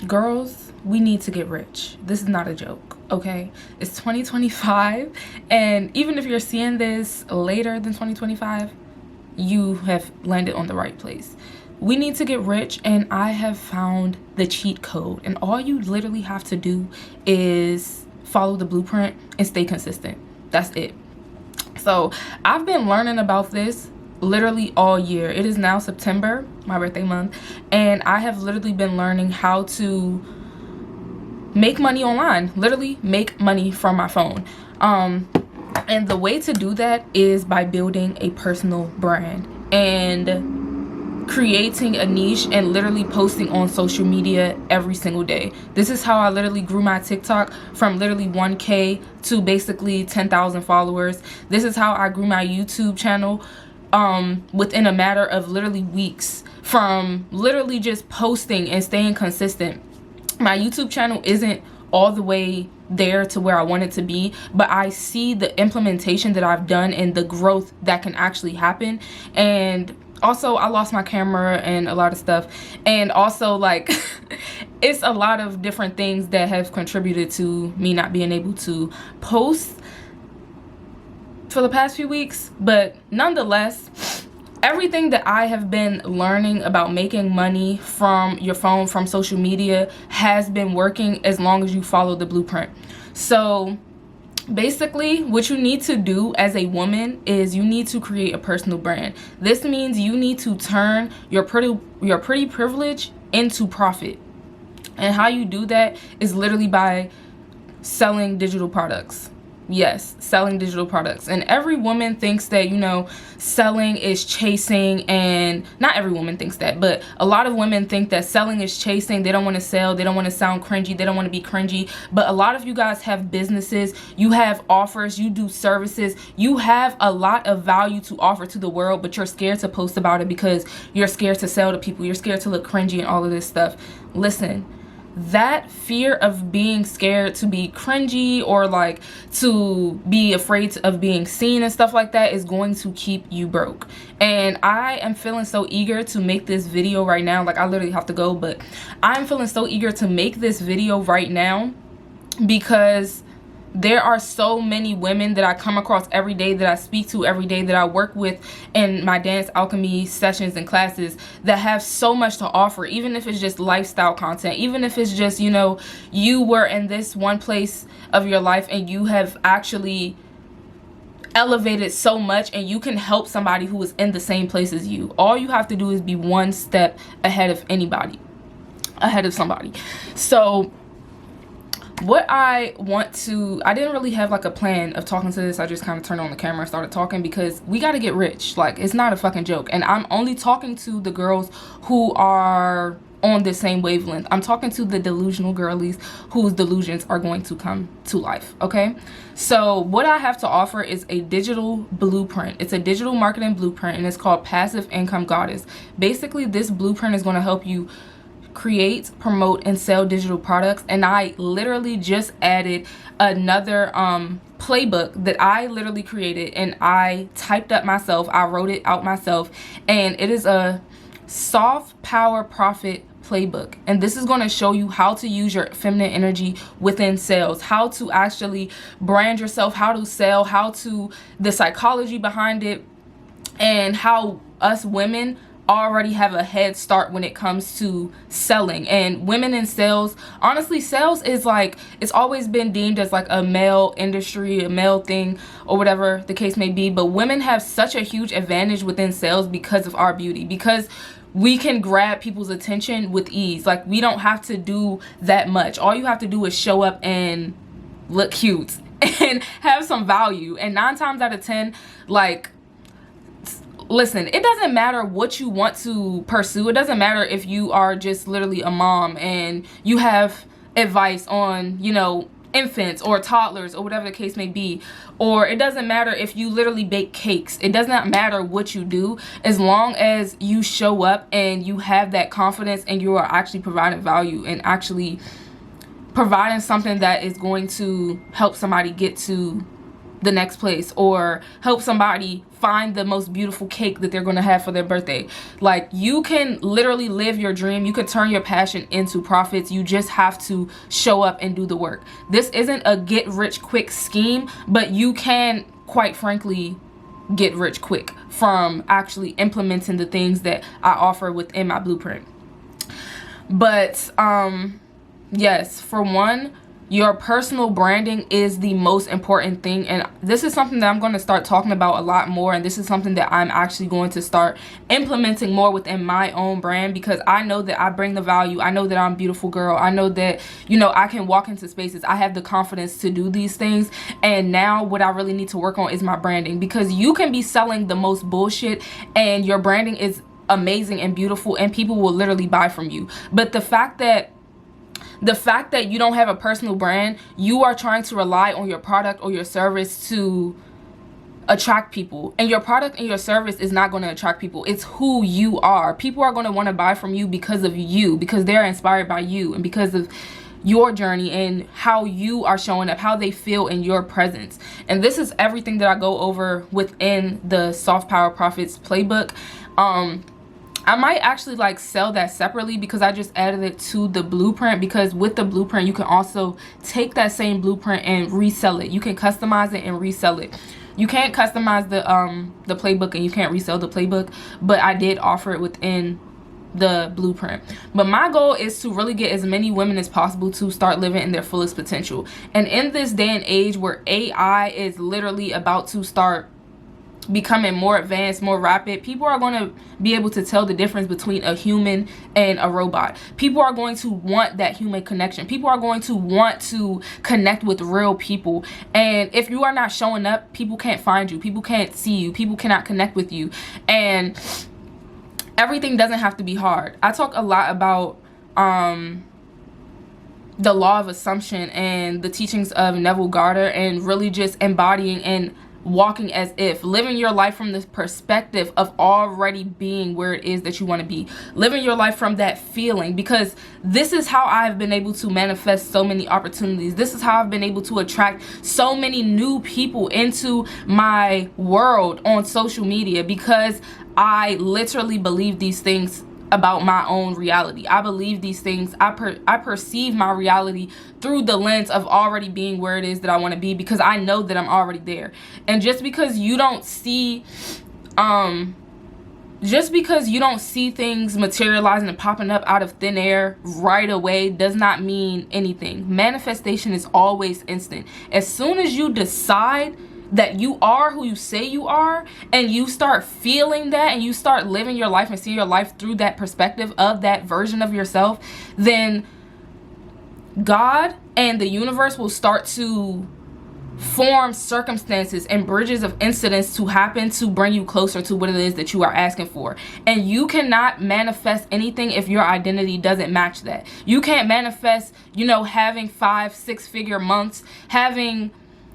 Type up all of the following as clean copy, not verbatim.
girls, we need to get rich. This is not a joke, okay? It's 2025, and even if you're seeing this later than 2025, you have landed on the right place. We need to get rich, and I have found the cheat code, and all you literally have to do is follow the blueprint and stay consistent. That's it. So I've been learning about this literally all year. It is now September, my birthday month, and I have literally been learning how to make money online, literally make money from my phone. And the way to do that is by building a personal brand and creating a niche and literally posting on social media every single day. This is how I literally grew my TikTok from literally 1K to basically 10,000 followers. This is how I grew my YouTube channel within a matter of literally weeks, from literally just posting and staying consistent. My YouTube channel isn't all the way there to where I want it to be, but I see the implementation that I've done and the growth that can actually happen. And also, I lost my camera and a lot of stuff, and also like it's a lot of different things that have contributed to me not being able to post for the past few weeks. But nonetheless, everything that I have been learning about making money from your phone, from social media, has been working as long as you follow the blueprint. So basically, what you need to do as a woman is you need to create a personal brand. This means you need to turn your pretty privilege into profit. And how you do that is literally by selling digital products. Yes, selling digital products. And every woman thinks that, you know, selling is chasing, and not every woman thinks that, but a lot of women think that selling is chasing. They don't want to sell. They don't want to sound cringy. They don't want to be cringy. But a lot of you guys have businesses. You have offers. You do services. You have a lot of value to offer to the world, but you're scared to post about it because you're scared to sell to people. You're scared to look cringy and all of this stuff. Listen. That fear of being scared to be cringy or like to be afraid of being seen and stuff like that is going to keep you broke. And I am feeling so eager to make this video right now. Like, I literally have to go, but I'm feeling so eager to make this video right now because there are so many women that I come across every day, that I speak to every day, that I work with in my dance alchemy sessions and classes, that have so much to offer. Even if it's just lifestyle content, even if it's just, you know, you were in this one place of your life and you have actually elevated so much and you can help somebody who is in the same place as you. All you have to do is be one step ahead of somebody. So what I didn't really have like a plan of talking to this. I just kind of turned on the camera and started talking because we got to get rich. Like, it's not a fucking joke. And I'm only talking to the girls who are on the same wavelength. I'm talking to the delusional girlies whose delusions are going to come to life, okay? So what I have to offer is a digital blueprint. It's a digital marketing blueprint, and it's called Passive Income Goddess. Basically, this blueprint is going to help you create, promote, and sell digital products. And I literally just added another playbook that I literally created and I typed up myself. I wrote it out myself, and it is a soft power profit playbook. And this is going to show you how to use your feminine energy within sales, how to actually brand yourself, how to sell, the psychology behind it, and how us women already have a head start when it comes to selling. And women in sales, honestly, sales is like, it's always been deemed as like a male industry, a male thing, or whatever the case may be. But women have such a huge advantage within sales because of our beauty, because we can grab people's attention with ease. Like, we don't have to do that much. All you have to do is show up and look cute and have some value. And 9 times out of 10, like, listen, it doesn't matter what you want to pursue. It doesn't matter if you are just literally a mom and you have advice on, you know, infants or toddlers or whatever the case may be. Or it doesn't matter if you literally bake cakes. It does not matter what you do, as long as you show up and you have that confidence and you are actually providing value and actually providing something that is going to help somebody get to the next place, or help somebody find the most beautiful cake that they're going to have for their birthday. Like, you can literally live your dream. You could turn your passion into profits. You just have to show up and do the work. This isn't a get rich quick scheme, but you can, quite frankly, get rich quick from actually implementing the things that I offer within my blueprint. But yes, for one, your personal branding is the most important thing, and this is something that I'm going to start talking about a lot more, and this is something that I'm actually going to start implementing more within my own brand, because I know that I bring the value. I know that I'm a beautiful girl. I know that, you know, I can walk into spaces. I have the confidence to do these things, and now what I really need to work on is my branding, because you can be selling the most bullshit and your branding is amazing and beautiful and people will literally buy from you. But the fact that you don't have a personal brand, you are trying to rely on your product or your service to attract people. And your product and your service is not going to attract people. It's who you are. People are going to want to buy from you because of you, because they're inspired by you, and because of your journey and how you are showing up, how they feel in your presence. And this is everything that I go over within the Soft Power Profits playbook. I might actually like sell that separately, because I just added it to the blueprint, because with the blueprint you can also take that same blueprint and resell it. You can customize it and resell it. You can't customize the playbook and you can't resell the playbook, but I did offer it within the blueprint. But my goal is to really get as many women as possible to start living in their fullest potential. And in this day and age where AI is literally about to start becoming more advanced, more rapid, people are going to be able to tell the difference between a human and a robot. People are going to want that human connection. People are going to want to connect with real people. And if you are not showing up, people can't find you. People can't see you. People cannot connect with you. And everything doesn't have to be hard. I talk a lot about the law of assumption and the teachings of Neville Goddard, and really just embodying and walking as if, living your life from the perspective of already being where it is that you want to be, living your life from that feeling, because this is how I've been able to manifest so many opportunities. This is how I've been able to attract so many new people into my world on social media, because I literally believe these things about my own reality. I believe these things. I perceive my reality through the lens of already being where it is that I want to be, because I know that I'm already there. And just because you don't see things materializing and popping up out of thin air right away does not mean anything. Manifestation is always instant. As soon as you decide that you are who you say you are, and you start feeling that, and you start living your life and seeing your life through that perspective of that version of yourself, then God and the universe will start to form circumstances and bridges of incidents to happen to bring you closer to what it is that you are asking for. And you cannot manifest anything if your identity doesn't match that. You can't manifest, having 5-6 figure months, having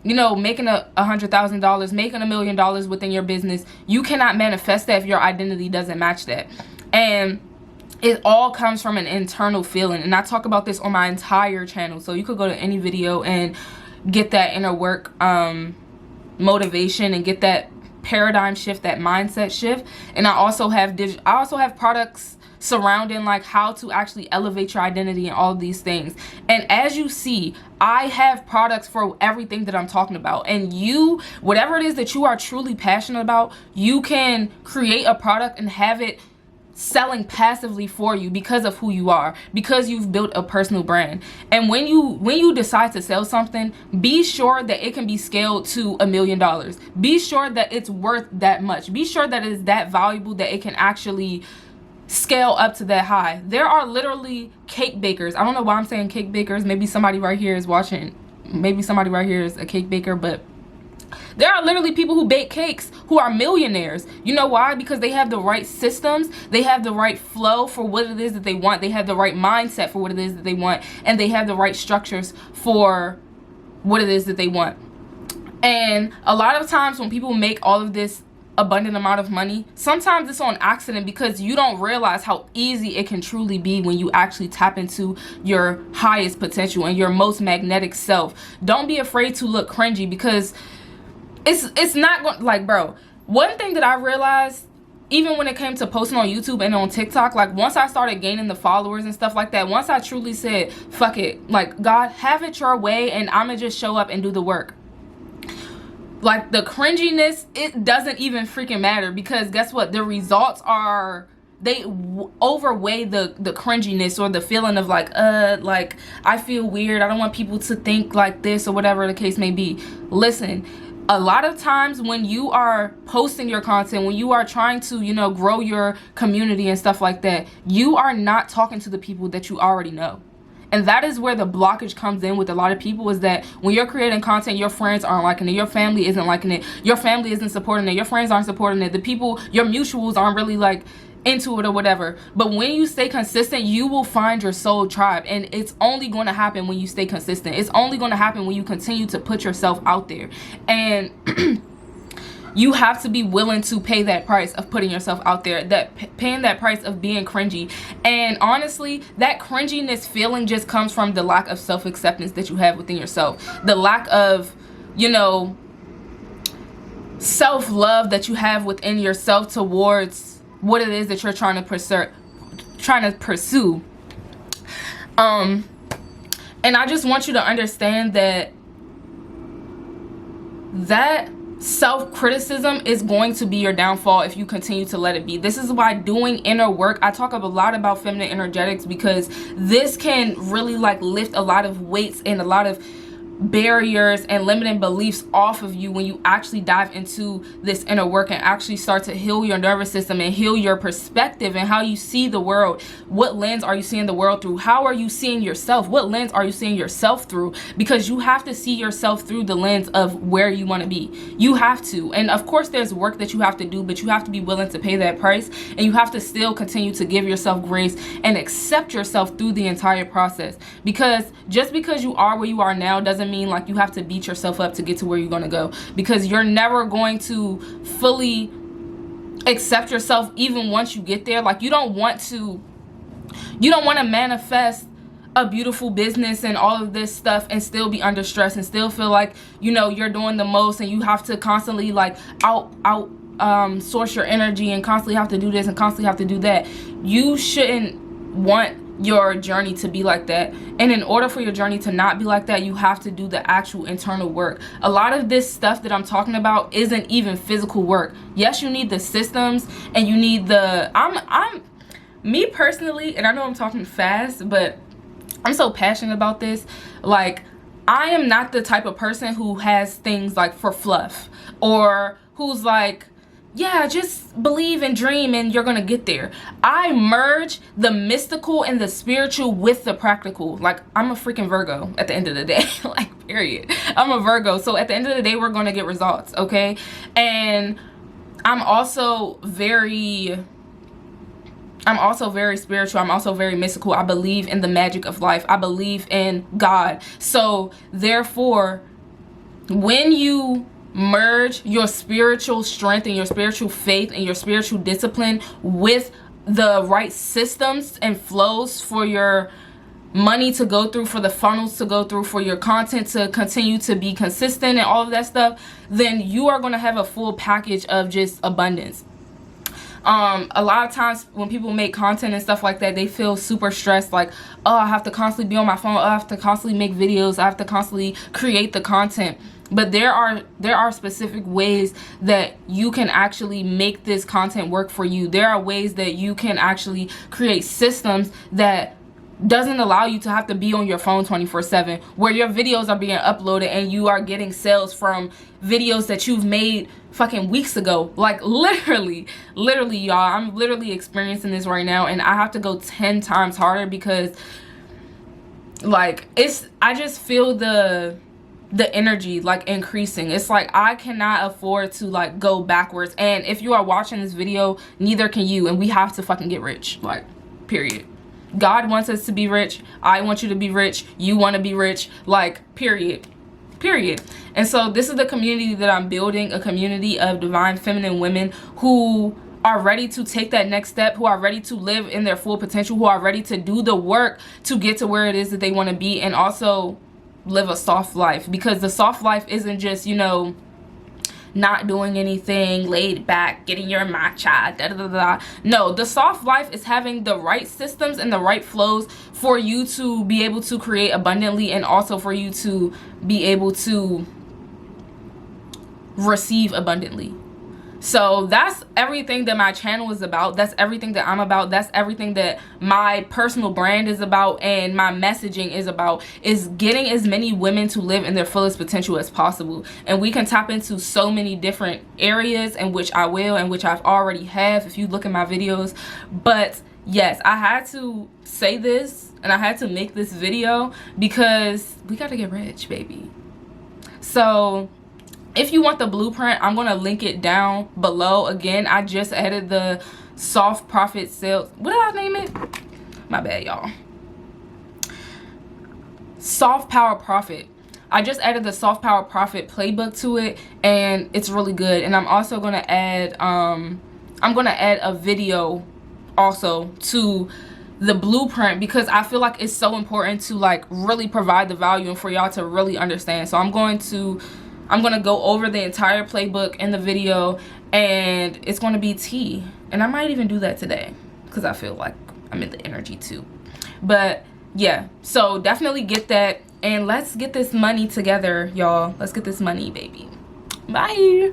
making $100,000, making $1 million within your business. You cannot manifest that if your identity doesn't match that. And it all comes from an internal feeling. And I talk about this on my entire channel. So you could go to any video and get that inner work motivation and get that paradigm shift, that mindset shift. And I also have products surrounding like how to actually elevate your identity and all of these things. And as you see, I have products for everything that I'm talking about. And you, whatever it is that you are truly passionate about, you can create a product and have it selling passively for you because of who you are, because you've built a personal brand. And when you decide to sell something, be sure that it can be scaled to $1 million. Be sure that it's worth that much. Be sure that it is that valuable that it can actually scale up to that high. There are literally cake bakers. I don't know why I'm saying cake bakers. Maybe somebody right here is watching. Maybe somebody right here is a cake baker, but there are literally people who bake cakes who are millionaires. You know why? Because they have the right systems, they have the right flow for what it is that they want, they have the right mindset for what it is that they want, and they have the right structures for what it is that they want. And a lot of times when people make all of this abundant amount of money, sometimes it's on accident, because you don't realize how easy it can truly be when you actually tap into your highest potential and your most magnetic self. Don't be afraid to look cringy, because it's not going, like, bro, one thing that I realized, even when it came to posting on YouTube and on TikTok, like, once I started gaining the followers and stuff like that, once I truly said, fuck it, like, God, have it your way, and I'ma just show up and do the work. Like, the cringiness, it doesn't even freaking matter, because guess what? The results are, they overweigh the cringiness or the feeling of like I feel weird, I don't want people to think like this, or whatever the case may be. Listen, a lot of times when you are posting your content, when you are trying to, you know, grow your community and stuff like that, you are not talking to the people that you already know. And that is where the blockage comes in with a lot of people, is that when you're creating content, your friends aren't liking it, your family isn't liking it, your family isn't supporting it, your friends aren't supporting it, the people, your mutuals aren't really like into it or whatever. But when you stay consistent, you will find your soul tribe, and it's only going to happen when you stay consistent. It's only going to happen when you continue to put yourself out there. And you have to be willing to pay that price of putting yourself out there, that paying that price of being cringy. And honestly, that cringiness feeling just comes from the lack of self-acceptance that you have within yourself, the lack of, you know, self-love that you have within yourself towards what it is that you're trying to pursue. And I just want you to understand that self-criticism is going to be your downfall if you continue to let it be. This is why doing inner work, I talk a lot about feminine energetics, because this can really like lift a lot of weights and a lot of barriers and limiting beliefs off of you when you actually dive into this inner work and actually start to heal your nervous system and heal your perspective and how you see the world. What lens are you seeing the world through? How are you seeing yourself? What lens are you seeing yourself through? Because you have to see yourself through the lens of where you want to be. You have to. And of course there's work that you have to do, but you have to be willing to pay that price, and you have to still continue to give yourself grace and accept yourself through the entire process. Because just because you are where you are now doesn't mean like you have to beat yourself up to get to where you're going to go, because you're never going to fully accept yourself even once you get there. Like, you don't want to manifest a beautiful business and all of this stuff and still be under stress and still feel like, you know, you're doing the most, and you have to constantly like source your energy and constantly have to do this and constantly have to do that. You shouldn't want your journey to be like that. And in order for your journey to not be like that, you have to do the actual internal work. A lot of this stuff that I'm talking about isn't even physical work. Yes, you need the systems and you need the me personally, and I know I'm talking fast, but I'm so passionate about this. Like, I am not the type of person who has things like for fluff, or who's like, yeah, just believe and dream and you're gonna get there. I merge the mystical and the spiritual with the practical. Like, I'm a freaking Virgo at the end of the day. Like, period. I'm a Virgo. So at the end of the day, we're gonna get results, okay? And I'm also very spiritual. I'm also very mystical. I believe in the magic of life. I believe in God. So therefore, when you merge your spiritual strength and your spiritual faith and your spiritual discipline with the right systems and flows for your money to go through, for the funnels to go through, for your content to continue to be consistent and all of that stuff, then you are going to have a full package of just abundance. A lot of times when people make content and stuff like that, they feel super stressed, like, oh, I have to constantly be on my phone, I have to constantly make videos, I have to constantly create the content. But there are specific ways that you can actually make this content work for you. There are ways that you can actually create systems that doesn't allow you to have to be on your phone 24/7, where your videos are being uploaded and you are getting sales from videos that you've made fucking weeks ago. Like, literally y'all, I'm literally experiencing this right now, and I have to go 10 times harder because, like, I just feel the energy like increasing. It's like I cannot afford to like go backwards. And if you are watching this video, neither can you, and we have to fucking get rich. Like, period. God wants us to be rich. I want you to be rich. You want to be rich. Like, period. And so this is the community that I'm building, a community of divine feminine women who are ready to take that next step, who are ready to live in their full potential, who are ready to do the work to get to where it is that they want to be, and also live a soft life. Because the soft life isn't just, you know, not doing anything, laid back, getting your matcha, da da da da. No, the soft life is having the right systems and the right flows for you to be able to create abundantly, and also for you to be able to receive abundantly. So that's everything that my channel is about. That's everything that I'm about. That's everything that my personal brand is about, and my messaging is about, is getting as many women to live in their fullest potential as possible. And we can tap into so many different areas, in which I will, and which I've already have if you look at my videos. But yes, I had to say this, and I had to make this video because we gotta get rich, baby. So if you want the blueprint, I'm going to link it down below. Again, I just added the soft profit sales. What did I name it? My bad, y'all. Soft power profit. I just added the soft power profit playbook to it, and it's really good. And I'm also going to add a video also to the blueprint, because I feel like it's so important to like really provide the value and for y'all to really understand. So I'm going to go over the entire playbook in the video, and it's going to be tea. And I might even do that today because I feel like I'm in the energy too. But yeah, so definitely get that, and let's get this money together, y'all. Let's get this money, baby. Bye.